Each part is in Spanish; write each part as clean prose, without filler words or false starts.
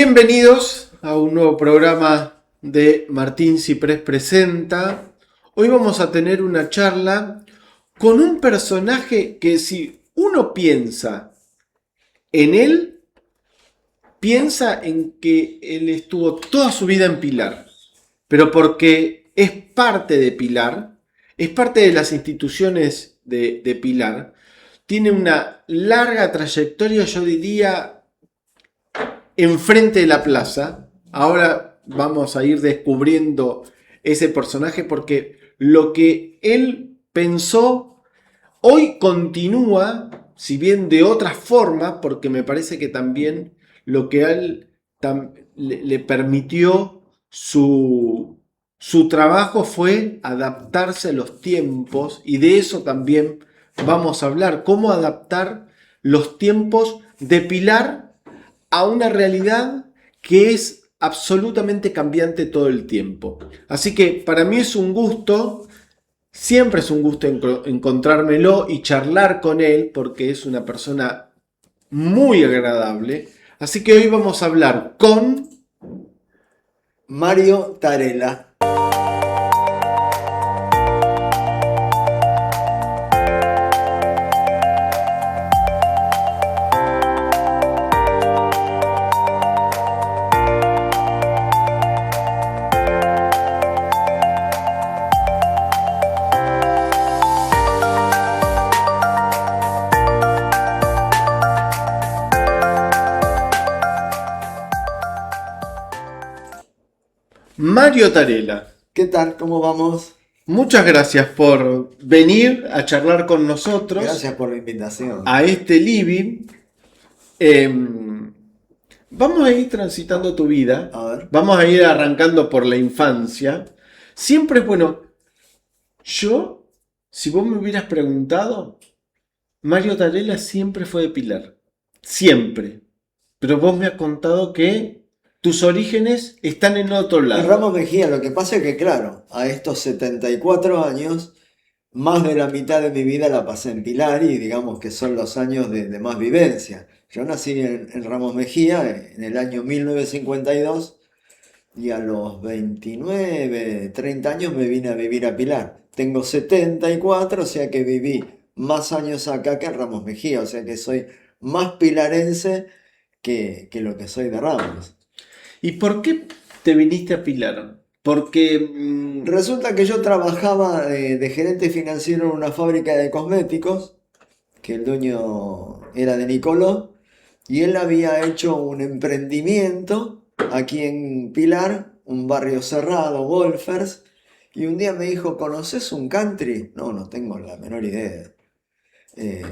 Bienvenidos a un nuevo programa de Martín Ciprés Presenta. Hoy vamos a tener una charla con un personaje que si uno piensa en él, piensa en que él estuvo toda su vida en Pilar, pero porque es parte de Pilar, es parte de las instituciones de Pilar, tiene una larga trayectoria, yo diría, enfrente de la plaza. Ahora vamos a ir descubriendo ese personaje porque lo que él pensó hoy continúa, si bien de otra forma, porque me parece que también lo que a él le permitió su trabajo fue adaptarse a los tiempos, y de eso también vamos a hablar, cómo adaptar los tiempos de Pilar a una realidad que es absolutamente cambiante todo el tiempo. Así que para mí es un gusto, siempre es un gusto encontrármelo y charlar con él porque es una persona muy agradable. Así que hoy vamos a hablar con Mario Tarela. Mario Tarela. ¿Qué tal? ¿Cómo vamos? Muchas gracias por venir a charlar con nosotros Gracias por la invitación. a este living. Vamos a ir transitando tu vida, A ver. vamos a ir arrancando por la infancia. Siempre es bueno, si vos me hubieras preguntado, Mario Tarela siempre fue de Pilar, siempre. Pero vos me has contado que tus orígenes están en otro En lado. Ramos Mejía, lo que pasa es que, claro, a estos 74 años, más de la mitad de mi vida la pasé en Pilar y digamos que son los años de más vivencia. Yo nací en Ramos Mejía en el año 1952 y a los 29, 30 años me vine a vivir a Pilar. Tengo 74, o sea que viví más años acá que en Ramos Mejía, o sea que soy más pilarense que lo que soy de Ramos. ¿Y por qué te viniste a Pilar? Porque Resulta que yo trabajaba de gerente financiero en una fábrica de cosméticos, que el dueño era de Nicoló, y él había hecho un emprendimiento aquí en Pilar, un barrio cerrado, Golfers, y un día me dijo, ¿conoces un country? No, no tengo la menor idea.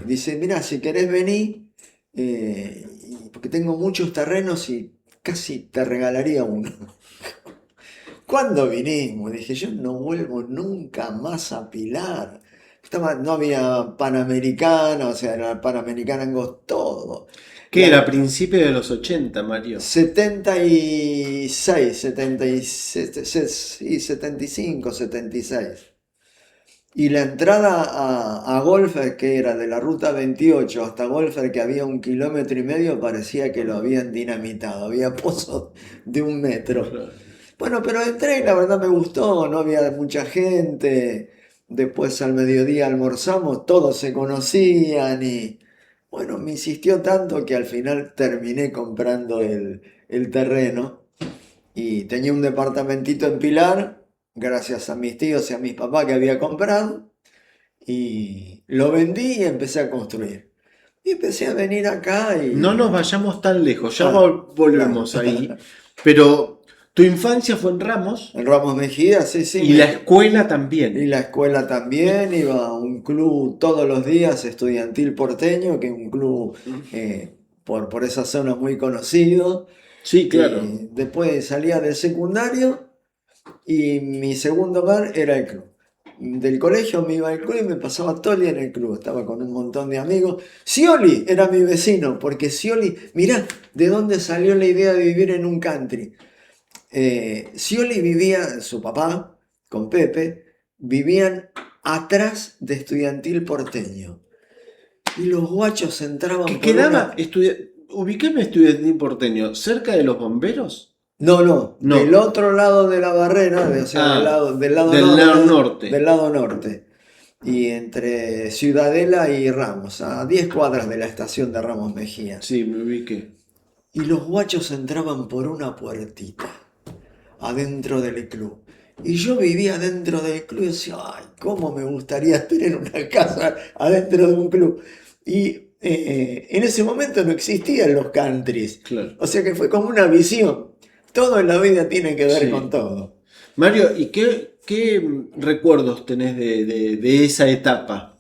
Dice, mira, si querés venir, porque tengo muchos terrenos y casi te regalaría uno. ¿Cuándo vinimos? Dije, yo no vuelvo nunca más a Pilar. No había Panamericana, o sea, era Panamericana en todo. ¿qué era? A principios de los 80, Mario. 76, 77, sí, 75, 76. Y la entrada a Golfer, que era de la ruta 28 hasta Golfer, que había 1,5 kilómetros, parecía que lo habían dinamitado. Había pozos de 1 metro. Bueno, pero entré y la verdad me gustó, no había mucha gente. Después al mediodía almorzamos, todos se conocían y bueno, me insistió tanto que al final terminé comprando el terreno y tenía un departamentito en Pilar, gracias a mis tíos y a mis papás que había comprado y lo vendí y empecé a construir. Y empecé a venir acá No nos y... vayamos tan lejos, ya Ah, volvemos claro. ahí. Pero tu infancia fue en Ramos En Ramos Mejía, sí, sí, y la escuela también. y la escuela también, iba a un club todos los días, estudiantil porteño, que es un club por esa zona muy conocido. Sí, claro. Y después salía del secundario y mi segundo hogar era el club. Del colegio me iba al club y me pasaba todo el día en el club. Estaba con un montón de amigos. Scioli era mi vecino, porque Scioli, mirá, ¿de dónde salió la idea de vivir en un country? Scioli vivía, su papá, con Pepe, vivían atrás de Estudiantil Porteño. Y los guachos Que entraban por quedaba, una... ubíqueme estudiantil porteño, ¿cerca de los bomberos? No, no, No. del otro lado de la barrera, o sea, del lado del norte, lado norte. del lado norte. Y entre Ciudadela y Ramos, a 10 cuadras de la estación de Ramos Mejía. Sí, me ubiqué. Y los guachos entraban por una puertita, adentro del club. Y yo vivía dentro del club y decía, ay, cómo me gustaría tener una casa adentro de un club. Y en ese momento no existían los countries. Claro. O sea que fue como una visión. Todo en la vida tiene que ver Sí. con todo. Mario, ¿y qué recuerdos tenés de esa etapa?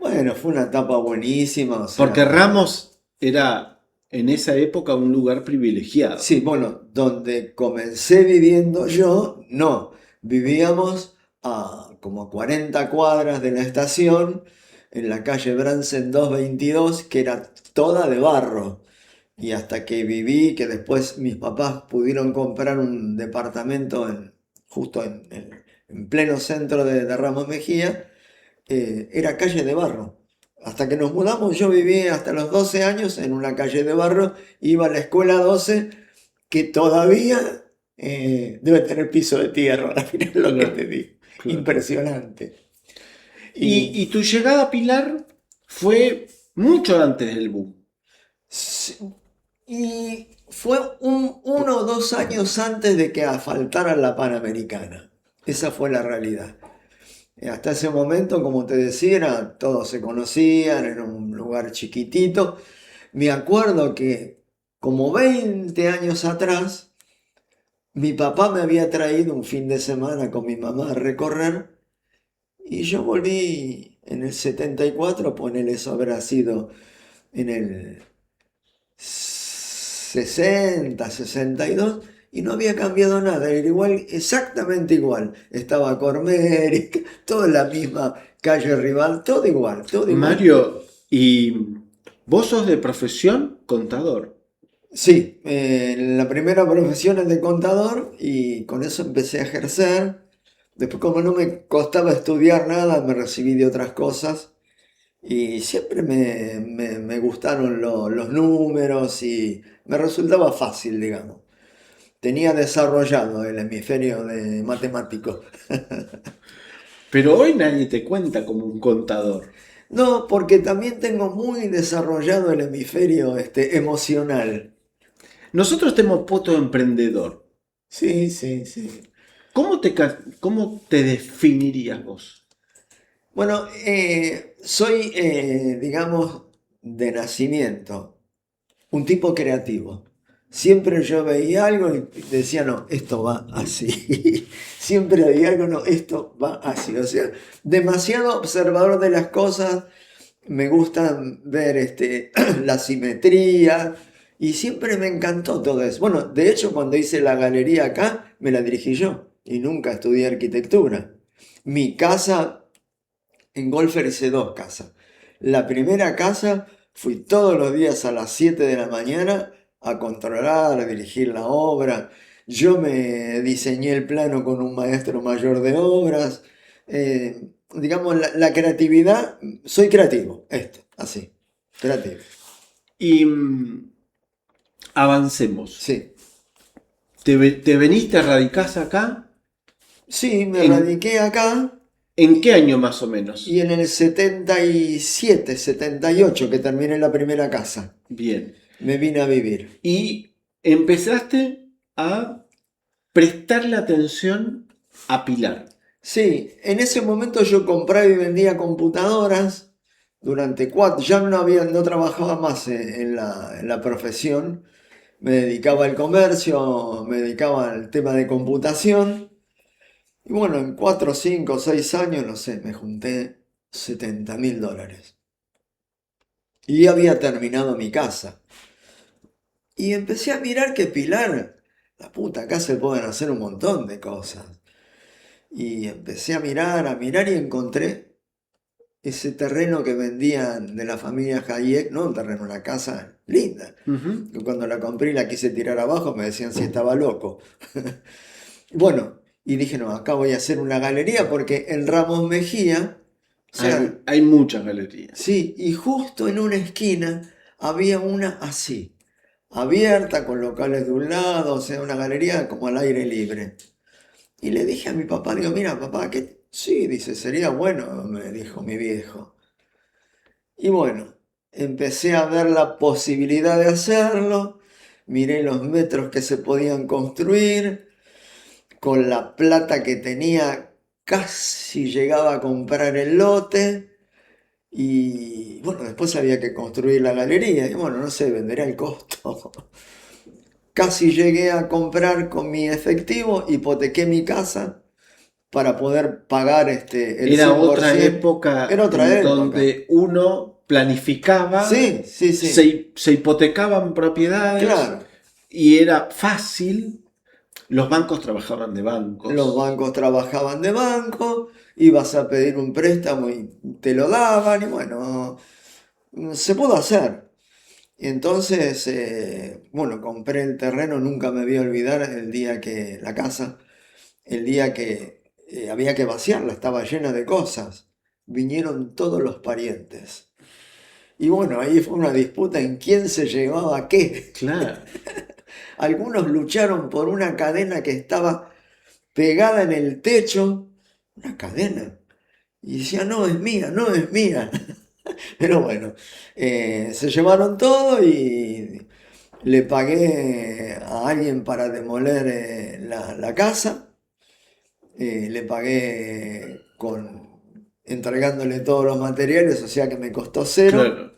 Bueno, fue una etapa buenísima. O sea, Porque Ramos era en esa época un lugar privilegiado. sí, bueno, donde comencé viviendo yo, no. Vivíamos a como 40 cuadras de la estación, en la calle Bransen 222, que era toda de barro. Y hasta que viví, que después mis papás pudieron comprar un departamento justo en pleno centro de Ramos Mejía, era calle de barro. Hasta que nos mudamos, yo viví hasta los 12 años en una calle de barro, iba a la escuela 12, que todavía debe tener piso de tierra, al final lo que te digo. Claro. Impresionante. Y tu llegada a Pilar fue mucho antes del boom. Y fue 1 o 2 años antes de que asfaltaran la Panamericana. Esa fue la realidad. Hasta ese momento, como te decía, todos se conocían, era un lugar chiquitito. Me acuerdo que como 20 años atrás, mi papá me había traído un fin de semana con mi mamá a recorrer y yo volví en el 74, ponele, eso habrá sido en el 60, 62, y no había cambiado nada, era igual, exactamente igual. Estaba Cormeric, toda la misma calle rival, todo igual, todo igual. Mario, ¿y vos sos de profesión contador? Sí, la primera profesión es de contador y con eso empecé a ejercer. Después, como no me costaba estudiar nada, me recibí de otras cosas y siempre me gustaron los números y me resultaba fácil, digamos. Tenía desarrollado el hemisferio de matemático. Pero hoy nadie te cuenta como un contador. No, porque también tengo muy desarrollado el hemisferio emocional. Nosotros te hemos puesto emprendedor. Sí, sí, sí. ¿Cómo te definirías vos? Bueno, soy, digamos, de nacimiento, un tipo creativo. Siempre yo veía algo y decía, no, esto va así. Siempre veía algo, no, esto va así. O sea, demasiado observador de las cosas, me gustan ver la simetría y siempre me encantó todo eso. Bueno, de hecho, cuando hice la galería acá, me la dirigí yo y nunca estudié arquitectura. Mi casa, en Golfer hice 2 casas. La primera casa fui todos los días a las 7 de la mañana a controlar, a dirigir la obra. Yo me diseñé el plano con un maestro mayor de obras. Digamos, la creatividad, soy creativo, así, creativo. Y avancemos. Sí, ¿Te veniste, radicás acá? sí, me ¿En, radiqué acá ¿En qué año más o menos? y en el 77, 78 que terminé la primera casa, Bien. me vine a vivir. Y empezaste a prestarle atención a Pilar. Sí, en ese momento yo compraba y vendía computadoras durante 4, ya no trabajaba más en la profesión, me dedicaba al comercio, me dedicaba al tema de computación. Y bueno, en 4, 5, 6 años, no sé, me junté $70.000. Y había terminado mi casa. Y empecé a mirar que Pilar, la puta, acá se pueden hacer un montón de cosas. Y empecé a mirar y encontré ese terreno que vendían de la familia Hayek, no un terreno, una casa linda. Uh-huh. Que cuando la compré y la quise tirar abajo me decían si estaba loco. Bueno, y dije, no, acá voy a hacer una galería porque en Ramos Mejía, o sea, Hay muchas galerías. sí, y justo en una esquina había una así. abierta, con locales de un lado, o sea, una galería como al aire libre. Y le dije a mi papá, digo, mira, papá, ¿qué? Sí, dice, sería bueno, me dijo mi viejo. Y bueno, empecé a ver la posibilidad de hacerlo, miré los metros que se podían construir, con la plata que tenía casi llegaba a comprar el lote. Y bueno, después había que construir la galería. Y bueno, no sé, venderé al costo. Casi llegué a comprar con mi efectivo, hipotequé mi casa para poder pagar el Era otra 100%. Era época otra en época. donde uno planificaba, Sí, sí, sí. se hipotecaban propiedades Claro. y era fácil. Los bancos trabajaban de Los bancos. bancos trabajaban de banco, ibas a pedir un préstamo y te lo daban, y bueno, se pudo hacer. Y entonces, bueno, compré el terreno, nunca me voy a olvidar el día que, la casa, el día que había que vaciarla, estaba llena de cosas. Vinieron todos los parientes. Y bueno, ahí fue una disputa en quién se llevaba qué. Claro. Algunos lucharon por una cadena que estaba pegada en el techo, una cadena. Y decía, no, es mía, no, es mía. Pero bueno, se llevaron todo y le pagué a alguien para demoler la casa. Le pagué entregándole todos los materiales, o sea que me costó cero. Claro.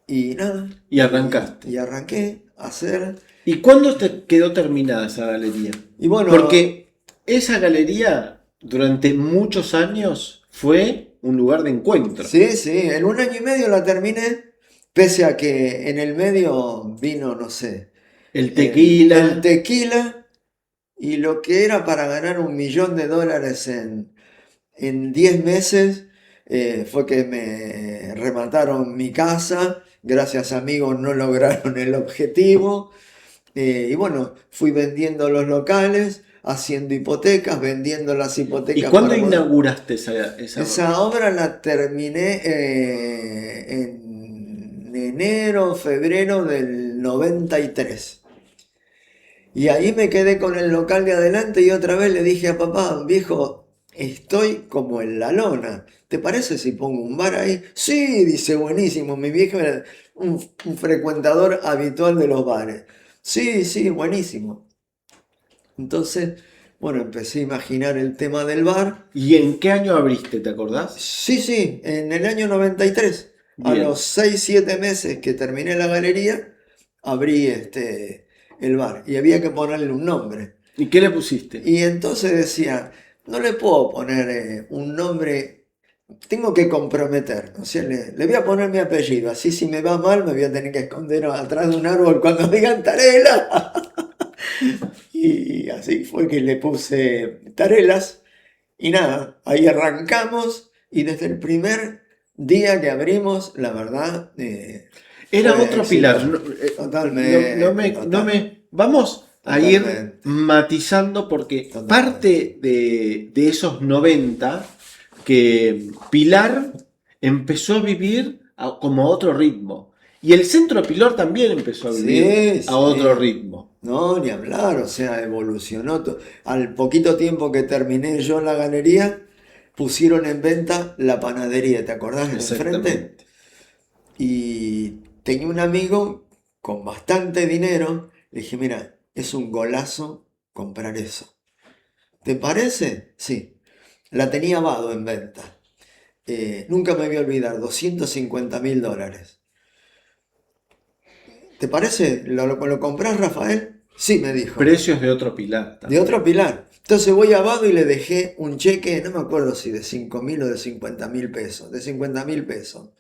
Y nada, Y y arrancaste. arranqué a hacer. ¿Y cuándo te quedó terminada esa galería? Y bueno, Porque esa galería durante muchos años fue un lugar de encuentro. sí, sí, en un año y medio la terminé, pese a que en el medio vino, no sé, El el tequila. tequila y lo que era para ganar $1 millón en 10 meses. Fue que me remataron mi casa, gracias a amigos no lograron el objetivo. Y bueno, fui vendiendo los locales, haciendo hipotecas, vendiendo las ¿Y hipotecas cuándo para poder. inauguraste esa obra? Esa obra la terminé en enero, febrero del 93. Y ahí me quedé con el local de adelante y otra vez le dije a papá, viejo, estoy como en la lona. ¿Te parece si pongo un bar ahí? Sí, dice, buenísimo. Mi viejo era un frecuentador habitual de los bares. Sí, sí, buenísimo. Entonces, bueno, empecé a imaginar el tema del bar. ¿Y en qué año abriste, te acordás? Sí, sí, en el año 93, a los Bien. 6, 7 meses que terminé la galería, abrí el bar y había que ponerle un nombre. ¿Y qué le pusiste? Y entonces decía, no le puedo poner un nombre, tengo que comprometer, o sea, le voy a poner mi apellido, así si me va mal me voy a tener que esconder atrás de un árbol cuando digan Tarela. Y así fue que le puse Tarelas. Y nada, ahí arrancamos y desde el primer día que abrimos, la verdad, Era fue otro pilar. exitoso. Totalmente, Vamos a ir totalmente, matizando porque totalmente. parte de esos 90 que Pilar empezó a vivir como a otro ritmo. Y el centro de Pilar también empezó a vivir Sí, a otro sí. ritmo. No, ni hablar, o sea, evolucionó. Al poquito tiempo que terminé yo la galería, pusieron en venta la panadería, ¿te acordás de enfrente? Exactamente. Y tenía un amigo con bastante dinero. Le dije, mira, es un golazo comprar eso. ¿Te parece? Sí. La tenía Vado en venta. Nunca me voy a olvidar, $250.000. ¿Te parece? ¿Lo comprás, Rafael? Sí, me dijo. Precios de otro Pilar De otro también. pilar. Entonces voy a Vado y le dejé un cheque, no me acuerdo si de 5.000 o de 50.000 pesos. De 50.000 pesos.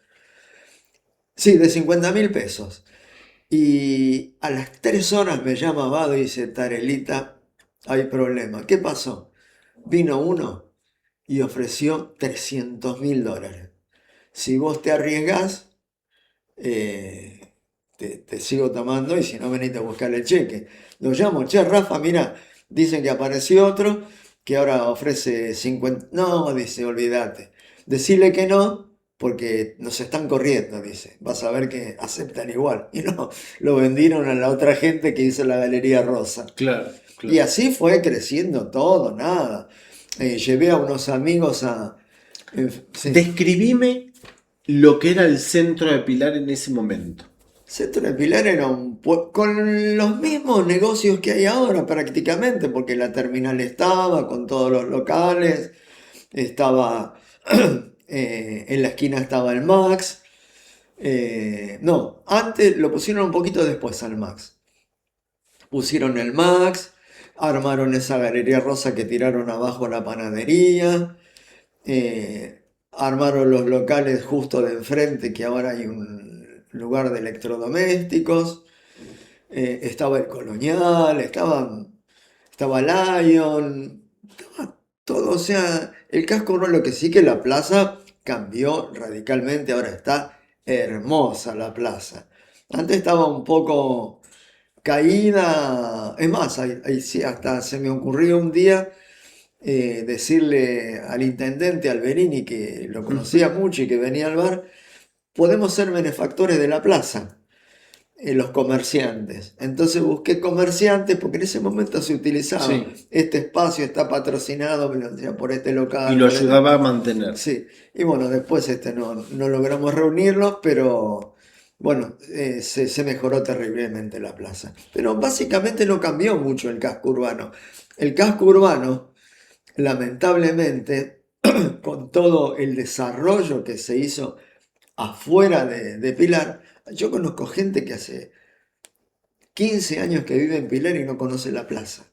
Sí, de 50.000 pesos. Y a las 3 horas me llama Vado y dice, Tarelita, hay problema. ¿Qué pasó? Vino uno y ofreció $300.000. Si vos te arriesgás, te sigo tomando y si no venite a buscar el cheque. Lo llamo, che, Rafa, mira, dicen que apareció otro que ahora ofrece 50. No, dice, olvídate. Decirle que no, porque nos están corriendo, dice. Vas a ver que aceptan igual. Y no, lo vendieron a la otra gente que hizo la Galería Rosa. Claro, Y así fue creciendo todo, nada. Llevé a unos amigos a... sí. Describime lo que era el centro de Pilar en ese momento. Centro de Pilar era con los mismos negocios que hay ahora prácticamente, porque la terminal estaba con todos los locales, estaba en la esquina estaba el Max. No, antes lo pusieron un poquito después al Max. Pusieron el Max, armaron esa Galería Rosa que tiraron abajo la panadería, armaron los locales justo de enfrente, que ahora hay un lugar de electrodomésticos, estaba el Colonial, estaba Lion, estaba todo, o sea, el casco urbano, lo que sí que la plaza cambió radicalmente, ahora está hermosa la plaza. Antes estaba un poco caída, es más, ahí sí, hasta se me ocurrió un día decirle al intendente Alberini, que lo conocía mucho y que venía al bar, podemos ser benefactores de la plaza, los comerciantes. Entonces busqué comerciantes porque en ese momento se utilizaba, Sí. este espacio está patrocinado, me lo decía, por este local. Y lo por ayudaba a mantener. Sí, y bueno, después no logramos reunirlos, pero bueno, se mejoró terriblemente la plaza. Pero básicamente no cambió mucho el casco urbano. El casco urbano, lamentablemente, con todo el desarrollo que se hizo afuera de Pilar, yo conozco gente que hace 15 años que vive en Pilar y no conoce la plaza.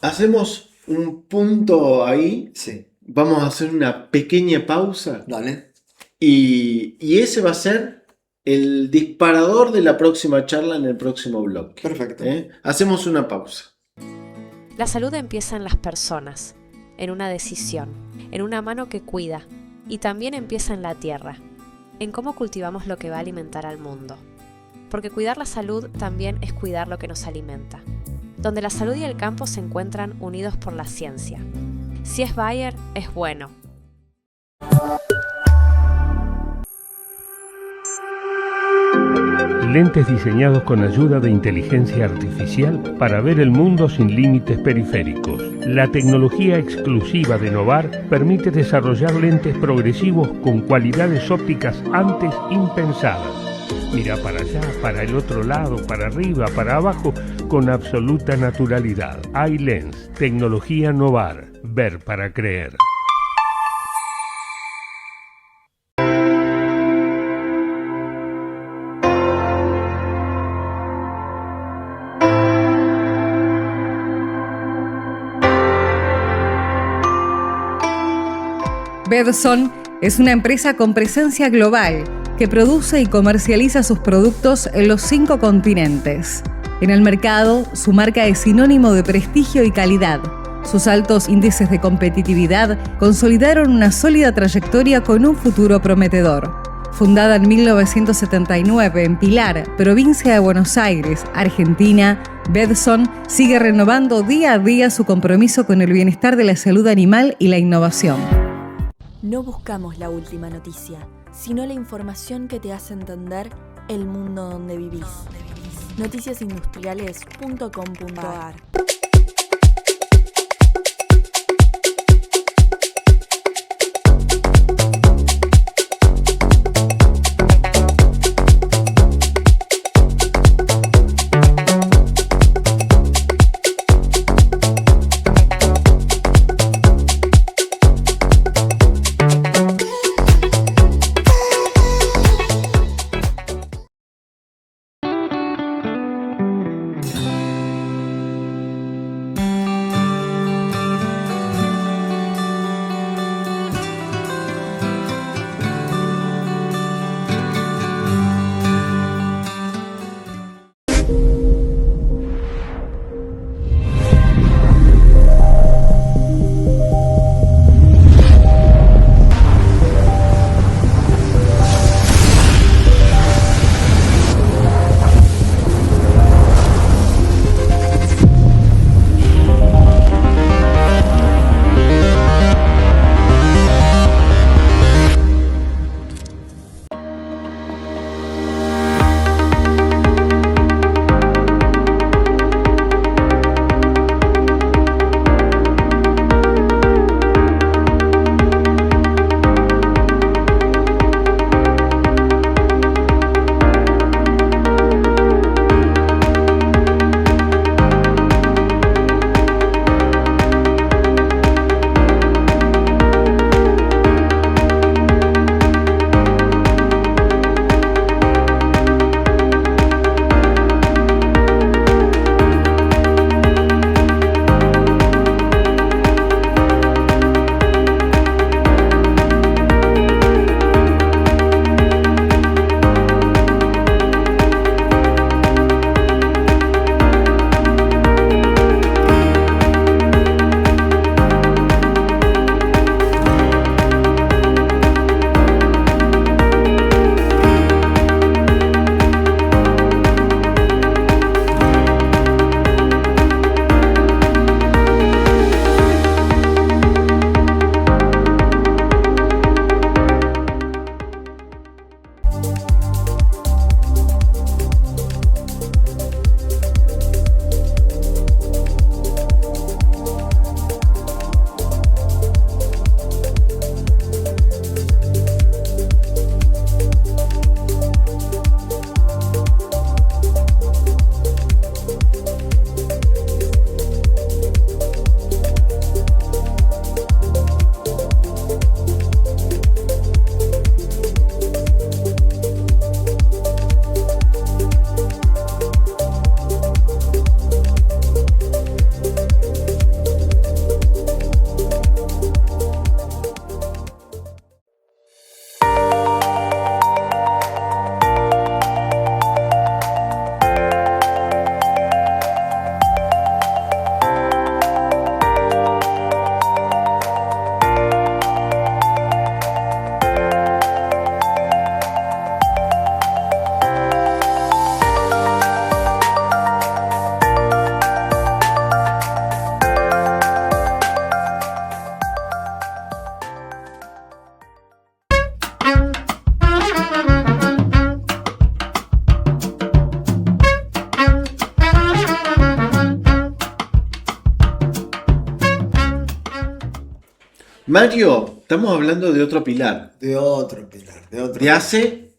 Hacemos un punto ahí. Sí, Vamos a hacer una pequeña pausa. dale. Y ese va a ser el disparador de la próxima charla en el próximo bloque. Perfecto. Hacemos una pausa. La salud empieza en las personas, en una decisión, en una mano que cuida, y también empieza en la tierra, en cómo cultivamos lo que va a alimentar al mundo. Porque cuidar la salud también es cuidar lo que nos alimenta, donde la salud y el campo se encuentran unidos por la ciencia. Si es Bayer, es bueno. Lentes diseñados con ayuda de inteligencia artificial para ver el mundo sin límites periféricos. La tecnología exclusiva de Novar permite desarrollar lentes progresivos con cualidades ópticas antes impensadas. Mira para allá, para el otro lado, para arriba, para abajo, con absoluta naturalidad. iLens, tecnología Novar. Ver para creer. Bedson es una empresa con presencia global que produce y comercializa sus productos en los 5 continentes. En el mercado, su marca es sinónimo de prestigio y calidad. Sus altos índices de competitividad consolidaron una sólida trayectoria con un futuro prometedor. Fundada en 1979 en Pilar, provincia de Buenos Aires, Argentina, Bedson sigue renovando día a día su compromiso con el bienestar de la salud animal y la innovación. No buscamos la última noticia, sino la información que te hace entender el mundo donde vivís. Noticiasindustriales.com.ar Mario, estamos hablando de otro pilar. De otro pilar, de otro De hace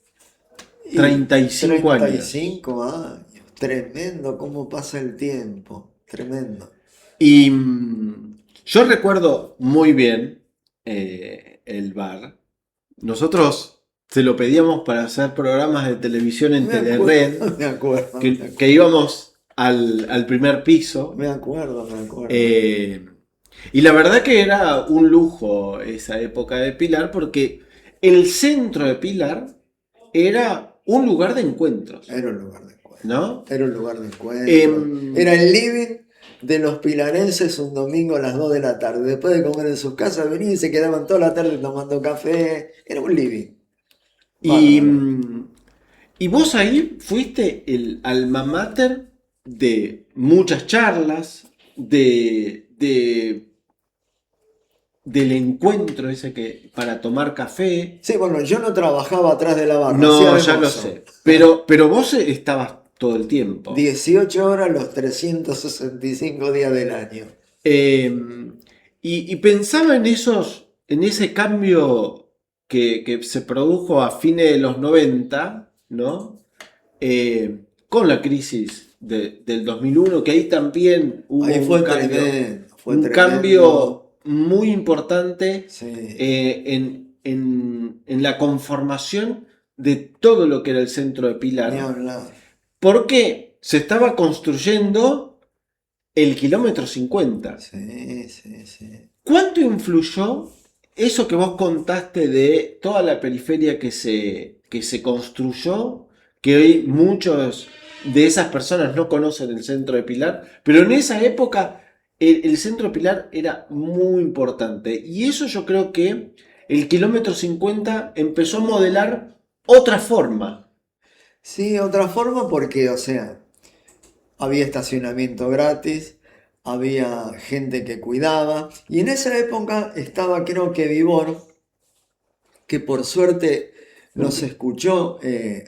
Y 35 años. 35 años. Tremendo cómo pasa el tiempo. Tremendo. Y yo recuerdo muy bien el bar. Nosotros se lo pedíamos para hacer programas de televisión en Telered, Me acuerdo. que íbamos al primer piso. Me acuerdo. Y la verdad que era un lujo esa época de Pilar, porque el centro de Pilar era un lugar de encuentros, Era un lugar de encuentro. ¿no? Era un lugar de encuentro. Em, Era el living de los pilarenses un domingo a las 2 de la tarde. Después de comer en sus casas, venían y se quedaban toda la tarde tomando café. Era un living. y, Bárbaro. y vos ahí fuiste el alma mater de muchas charlas, del encuentro ese que para tomar café. Sí, bueno, yo no trabajaba atrás de la barra. No, hacía ya lo mozo. sé. Pero vos estabas todo el tiempo. 18 horas los 365 días del año. Y pensaba en ese cambio que se produjo a fines de los 90, ¿no? Con la crisis del 2001, que ahí también hubo Ahí fue un cambio, tremendo. Fue un tremendo. cambio muy importante Sí. en la conformación de todo lo que era el centro de Ni Pilar, hablar. porque se estaba construyendo el kilómetro 50. Sí. ¿Cuánto influyó eso que vos contaste de toda la periferia que se construyó, que hoy muchos de esas personas no conocen el centro de Pilar, pero en esa época el centro de Pilar era muy importante? Y eso yo creo que el kilómetro 50 empezó a modelar otra forma. Sí, otra forma porque, o sea, había estacionamiento gratis, había gente que cuidaba. Y en esa época estaba, creo que Vivor, que por suerte nos escuchó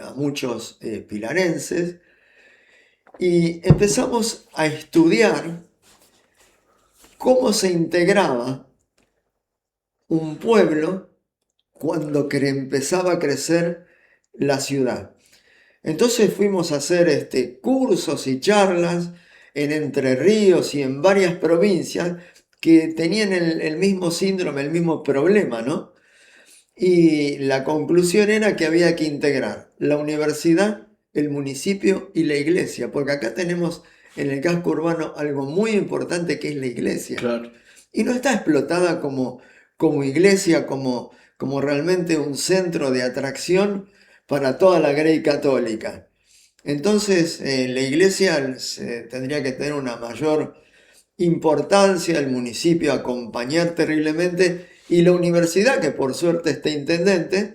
a muchos pilarenses. Y empezamos a estudiar cómo se integraba un pueblo cuando empezaba a crecer la ciudad. Entonces fuimos a hacer cursos y charlas en Entre Ríos y en varias provincias que tenían el mismo síndrome, el mismo problema, ¿no? Y la conclusión era que había que integrar la universidad, el municipio y la iglesia, porque acá tenemos en el casco urbano algo muy importante que es la iglesia. Claro. Y no está explotada como iglesia, como realmente un centro de atracción para toda la grey católica. Entonces, la iglesia tendría que tener una mayor importancia, el municipio acompañar terriblemente, y la universidad, que por suerte este intendente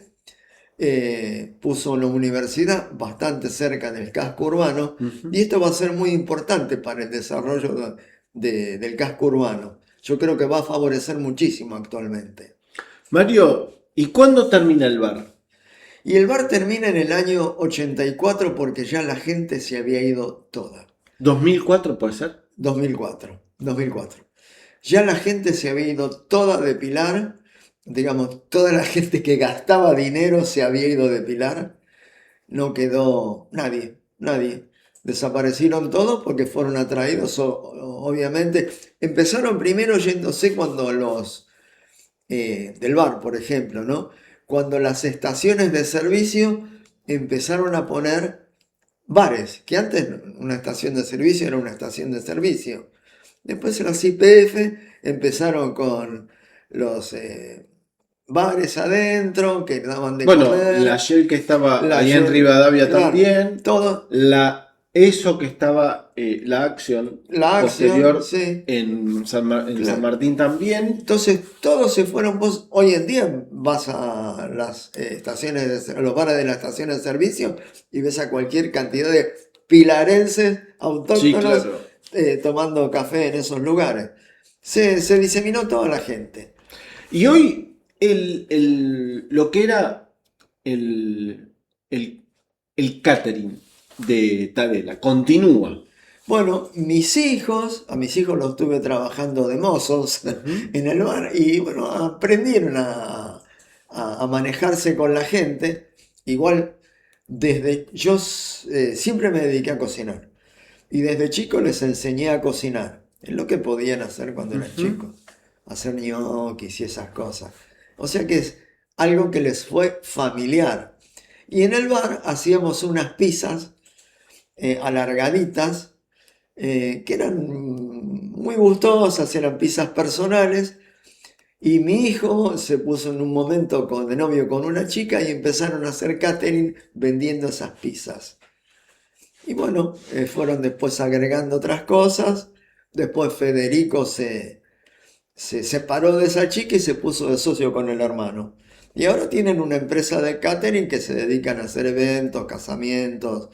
puso una universidad bastante cerca del casco urbano, y esto va a ser muy importante para el desarrollo del casco urbano. Yo creo que va a favorecer muchísimo actualmente. Mario, ¿y cuándo termina el bar? Y el bar termina en el año 84 porque ya la gente se había ido toda. ¿2004 puede ser? 2004. Ya la gente se había ido toda de Pilar, digamos, toda la gente que gastaba dinero se había ido de Pilar. No quedó nadie. Desaparecieron todos porque fueron atraídos, obviamente. Empezaron primero yéndose cuando los del bar, por ejemplo, ¿no? Cuando las estaciones de servicio empezaron a poner bares, que antes una estación de servicio era una estación de servicio. Después las IPF empezaron con los bares adentro que daban de comer. La Shell que estaba ahí Shell, en Rivadavia, claro, también. Todo. Eso que estaba, la Acción posterior, sí. en San Claro. Martín también. Entonces todos se fueron. Vos hoy en día vas a las a los bares de las estaciones de servicio y ves a cualquier cantidad de pilarenses autóctonos, Sí, claro. tomando café en esos lugares. Se diseminó toda la gente. Y hoy lo que era el catering de Tadela continúa. Bueno, a mis hijos los tuve trabajando de mozos en el bar y bueno, aprendieron a manejarse con la gente. Igual, yo siempre me dediqué a cocinar y desde chico les enseñé a cocinar. Es lo que podían hacer cuando eran chicos, hacer ñoquis y esas cosas. O sea que es algo que les fue familiar. Y en el bar hacíamos unas pizzas alargaditas que eran muy gustosas, eran pizzas personales. Y mi hijo se puso en un momento de novio con una chica y empezaron a hacer catering vendiendo esas pizzas. Y bueno, fueron después agregando otras cosas. Después Federico se separó de esa chica y se puso de socio con el hermano. Y ahora tienen una empresa de catering que se dedican a hacer eventos, casamientos,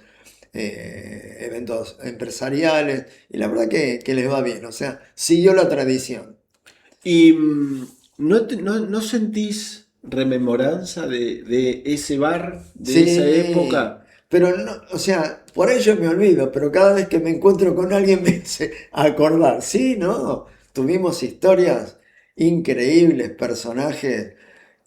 eventos empresariales. Y la verdad que les va bien, o sea, siguió la tradición. ¿Y no sentís rememoranza de ese bar, de esa época? Pero no, o sea, por ello me olvido, pero cada vez que me encuentro con alguien me hace acordar. Sí, ¿no? Tuvimos historias increíbles, personajes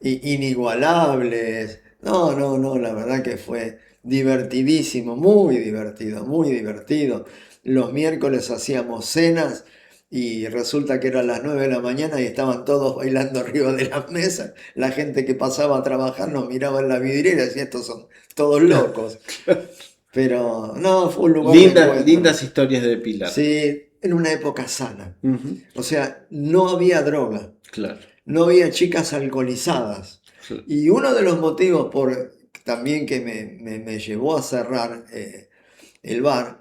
inigualables. No, la verdad que fue divertidísimo, muy divertido, muy divertido. Los miércoles hacíamos cenas y resulta que eran las 9 de la mañana y estaban todos bailando arriba de las mesas. La gente que pasaba a trabajar nos miraba en la vidriera y decía, estos son todos locos. Pero no, fue un lugar de encuentro. Lindas historias de Pilar. Sí, en una época sana. Ujú. O sea, no había droga, Claro. no había chicas alcoholizadas. Sí. Y uno de los motivos también que me llevó a cerrar el bar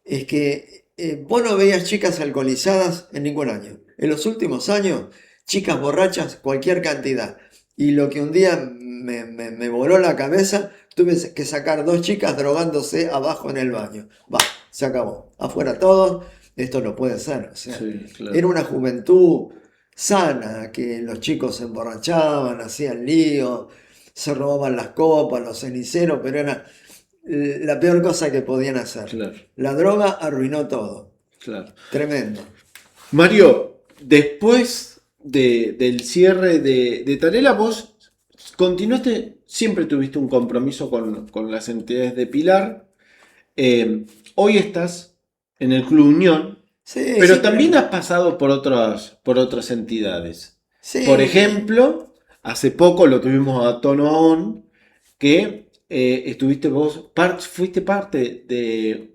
es que vos no veías chicas alcoholizadas en ningún año. En los últimos años, chicas borrachas, cualquier cantidad. Y lo que un día me voló la cabeza, tuve que sacar 2 chicas drogándose abajo en el baño. Va, se acabó. Afuera todos, esto no puede ser. O sea, Sí, claro. era una juventud sana, que los chicos se emborrachaban, hacían lío, se robaban las copas, los ceniceros, pero era la peor cosa que podían hacer. Claro. La droga arruinó todo. Claro. Tremendo. Mario, después del cierre de Tarela, vos continuaste, siempre tuviste un compromiso con las entidades de Pilar. Hoy estás en el Club Unión, Sí, pero sí, también has pasado por otras entidades. sí. Por ejemplo, hace poco lo tuvimos a Tono On, que fuiste parte de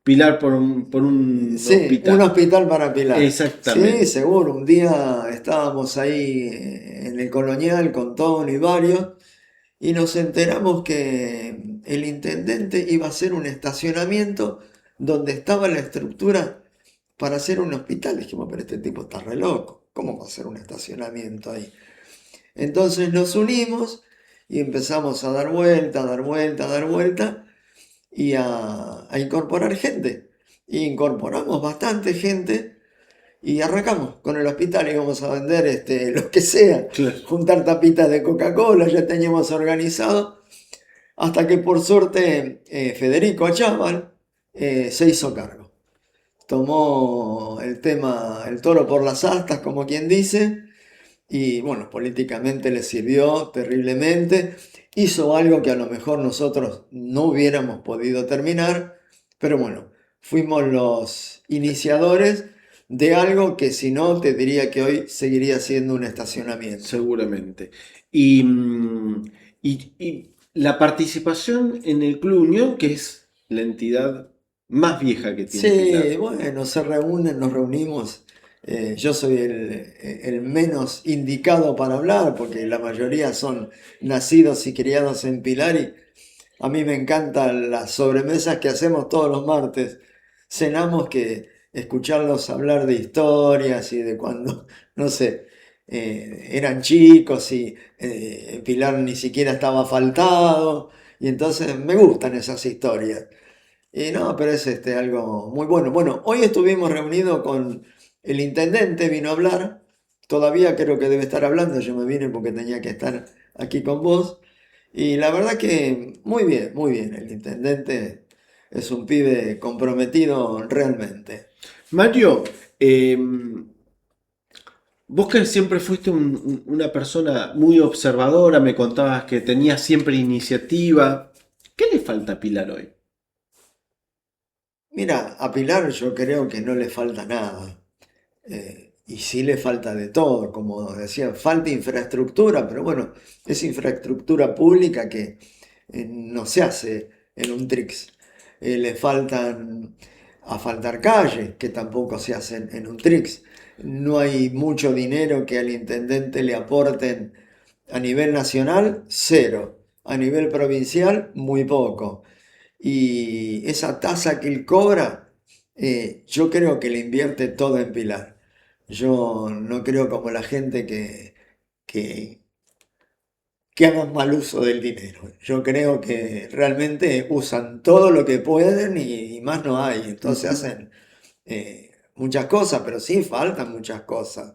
Pilar por un Sí, hospital. un hospital para Pilar. Exactamente. Sí, seguro. Un día estábamos ahí en el Colonial con Tony y varios y nos enteramos que el intendente iba a hacer un estacionamiento donde estaba la estructura para hacer un hospital. Dijimos, pero este tipo está re loco. ¿Cómo va a hacer un estacionamiento ahí? Entonces nos unimos y empezamos a dar vuelta, a dar vuelta, a dar vuelta y a incorporar gente. Y incorporamos bastante gente y arrancamos con el hospital. Íbamos a vender lo que sea, Claro. juntar tapitas de Coca-Cola, ya teníamos organizado. Hasta que por suerte Federico Achával se hizo cargo. Tomó el tema, el toro por las astas, como quien dice, y bueno, políticamente le sirvió terriblemente. Hizo algo que a lo mejor nosotros no hubiéramos podido terminar, pero bueno, fuimos los iniciadores de algo que si no te diría que hoy seguiría siendo un estacionamiento. Seguramente. Y la participación en el Club Unión, que es la entidad más vieja que tiene Sí, Pilar. bueno, nos reunimos. Yo soy el menos indicado para hablar porque la mayoría son nacidos y criados en Pilar y a mí me encantan las sobremesas que hacemos todos los martes. Cenamos que escucharlos hablar de historias y de cuando, no sé, eran chicos y Pilar ni siquiera estaba asfaltado y entonces me gustan esas historias. Y no, pero es algo muy bueno. Bueno, hoy estuvimos reunidos con el intendente, vino a hablar. Todavía creo que debe estar hablando. Yo me vine porque tenía que estar aquí con vos. Y la verdad que muy bien, muy bien. El intendente es un pibe comprometido realmente. Mario, vos que siempre fuiste una persona muy observadora, me contabas que tenías siempre iniciativa. ¿Qué le falta a Pilar hoy? Mira, a Pilar yo creo que no le falta nada. Y sí le falta de todo, como decía, falta infraestructura, pero bueno, es infraestructura pública que no se hace en un trix. Le faltan asfaltar calles, que tampoco se hacen en un trix. No hay mucho dinero que al intendente le aporten a nivel nacional, cero. A nivel provincial, muy poco. Y esa tasa que él cobra, yo creo que le invierte todo en Pilar. Yo no creo como la gente que, que hagan mal uso del dinero. Yo creo que realmente usan todo lo que pueden y más no hay. Entonces hacen muchas cosas, pero sí faltan muchas cosas.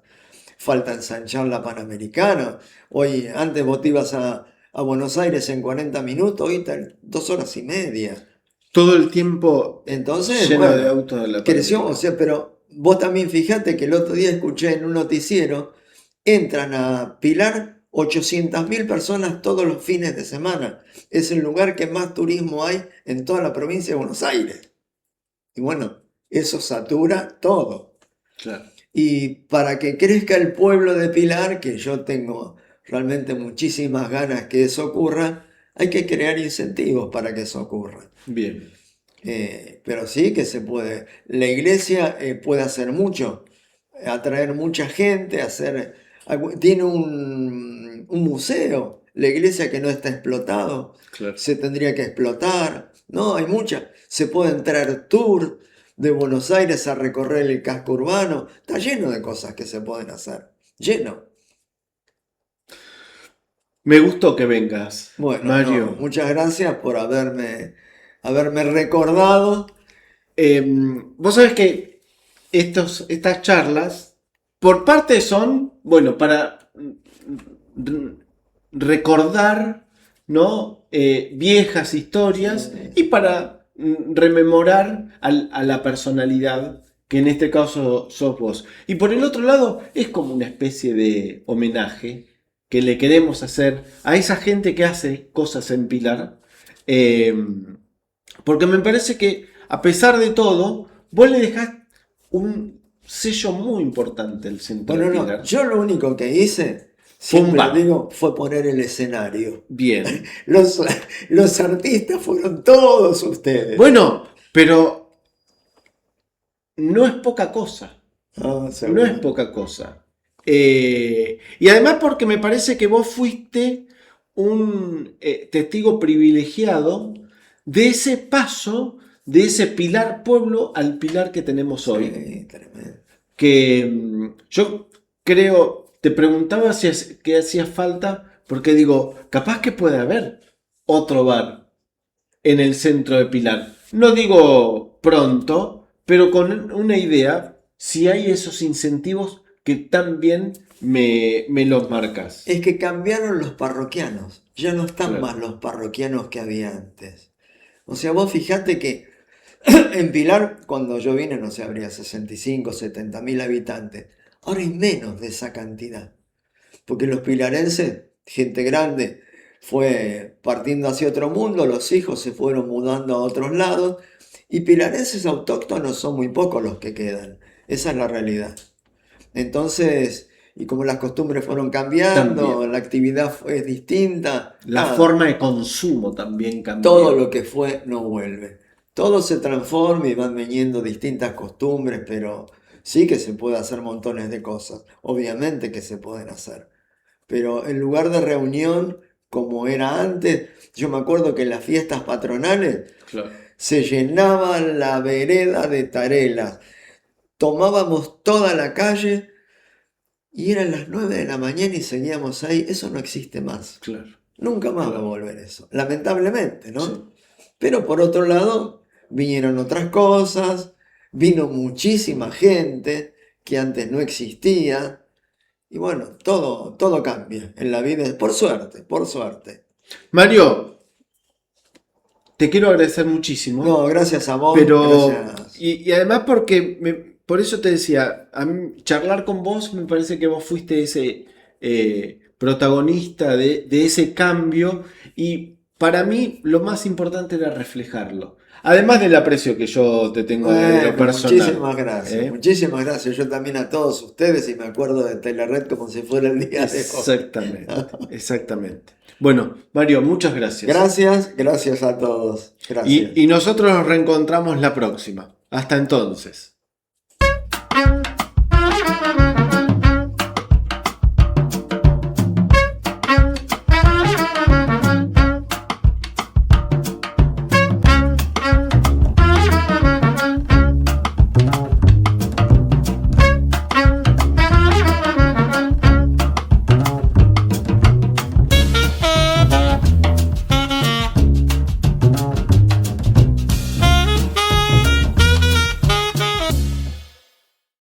Falta ensanchar la Panamericana. Hoy, antes vos te ibas a Buenos Aires en 40 minutos, hoy está en 2 horas y media. Todo el tiempo Entonces, lleno de bueno, autos de la creció, o Panamericana. sea, pero vos también fijate que el otro día escuché en un noticiero, entran a Pilar 800.000 personas todos los fines de semana. Es el lugar que más turismo hay en toda la provincia de Buenos Aires. Y bueno, eso satura todo. Claro. Y para que crezca el pueblo de Pilar, que yo tengo realmente muchísimas ganas que eso ocurra, hay que crear incentivos para que eso ocurra. Bien. Pero sí que se puede. La iglesia puede hacer mucho, atraer mucha gente, tiene un museo. La iglesia que no está explotado, Claro. se tendría que explotar. No, hay muchas. Se pueden traer tours de Buenos Aires a recorrer el casco urbano. Está lleno de cosas que se pueden hacer. Lleno. Me gustó que vengas, Bueno, no, Mario. muchas gracias por haberme recordado. Vos sabés que estas charlas, por parte son, bueno, para recordar, ¿no? Viejas historias y para rememorar a la personalidad que en este caso sos vos. Y por el otro lado, es como una especie de homenaje que le queremos hacer a esa gente que hace cosas en Pilar. Porque me parece que, a pesar de todo, vos le dejás un sello muy importante al centro Bueno, de no, Pilar. yo lo único que hice, Fue un siempre bar. digo, fue poner el escenario. Bien. Los artistas fueron todos ustedes. Bueno, pero no es poca cosa. Ah, No seguro. es poca cosa. Y además porque me parece que vos fuiste un testigo privilegiado de ese paso, de ese Pilar Pueblo al Pilar que tenemos hoy. Sí, tremendo. Que yo creo, te preguntaba qué hacía falta, porque digo, capaz que puede haber otro bar en el centro de Pilar. No digo pronto, pero con una idea, si hay esos incentivos que también me los marcas. Es que cambiaron los parroquianos. Ya no están Claro. más los parroquianos que había antes. O sea, vos fijate que en Pilar, cuando yo vine, no sé, habría 65, 70.000 habitantes. Ahora hay menos de esa cantidad. Porque los pilarenses, gente grande, fue partiendo hacia otro mundo, los hijos se fueron mudando a otros lados, y pilarenses autóctonos son muy pocos los que quedan. Esa es la realidad. Entonces, y como las costumbres fueron cambiando, También. la actividad fue distinta, La nada, forma de consumo también cambió. todo lo que fue no vuelve. Todo se transforma y van viniendo distintas costumbres, pero sí que se puede hacer montones de cosas. Obviamente que se pueden hacer. Pero en lugar de reunión, como era antes, yo me acuerdo que en las fiestas patronales Claro. se llenaba la vereda de tarelas. Tomábamos toda la calle y eran las 9 de la mañana y seguíamos ahí. Eso no existe más. Claro. Nunca más va a Claro. volver eso. Lamentablemente, ¿no? Sí. Pero por otro lado, vinieron otras cosas, vino muchísima gente que antes no existía. Y bueno, todo cambia en la vida, por suerte, por suerte. Mario, te quiero agradecer muchísimo. No, gracias a vos. Pero, Gracias. y además porque, por eso te decía, a mí, charlar con vos me parece que vos fuiste ese protagonista de ese cambio, y para mí lo más importante era reflejarlo. Además del aprecio que yo te tengo de lo personal. Muchísimas gracias, muchísimas gracias. Yo también a todos ustedes, y me acuerdo de Telered como si fuera el día de hoy. Exactamente, exactamente. Bueno, Mario, muchas gracias. Gracias a todos. Gracias. Y nosotros nos reencontramos la próxima. Hasta entonces.